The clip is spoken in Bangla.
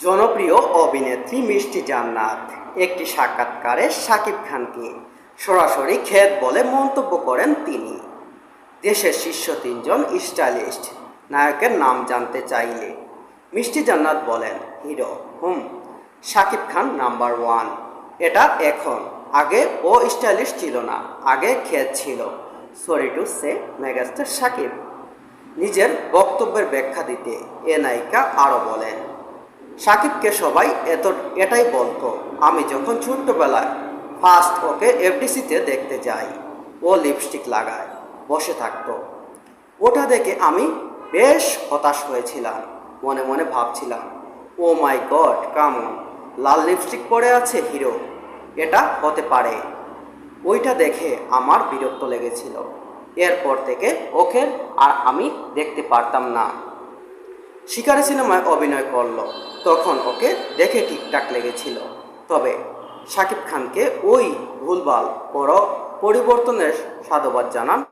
জনপ্রিয় অভিনেত্রী মিষ্টি জান্নাত একটি সাক্ষাৎকারে শাকিব খানকে সরাসরি খেত বলে মন্তব্য করেন তিনি। দেশের শীর্ষ তিনজন স্টাইলিস্ট নায়কের নাম জানতে চাইলে মিষ্টি জান্নাত বলেন, হিরো শাকিব খান নাম্বার 1। এটা এখন, আগে ও স্টাইলিশ ছিল না, আগে খেত ছিল। Sorry to say megastar Shakib. নিজের বক্তব্যের ব্যাখ্যা দিতে এ নায়িকা আরও বলেন, শাকিবকে সবাই এটাই বলতো, আমি যখন ছোট্টবেলায় ফার্স্ট ওকে এফডিসিতে দেখতে যাই, ও লিপস্টিক লাগায় বসে থাকতো। ওটা দেখে আমি বেশ হতাশ হয়েছিলাম। মনে মনে ভাবছিলাম, ও মাই গড, কেমন লাল লিপস্টিক পরে আছে হিরো, এটা হতে পারে। ওইটা দেখে আমার বিরক্ত লেগেছিল। এরপর থেকে ওকে আর আমি দেখতে পারতাম না। শিকারি সিনেমায় অভিনয় করলো, তখন ওকে দেখে ঠিকঠাক লেগেছিল। তবে শাকিব খানকে ওই ভুলভাল বড় পরিবর্তনের সাধুবাদ জানান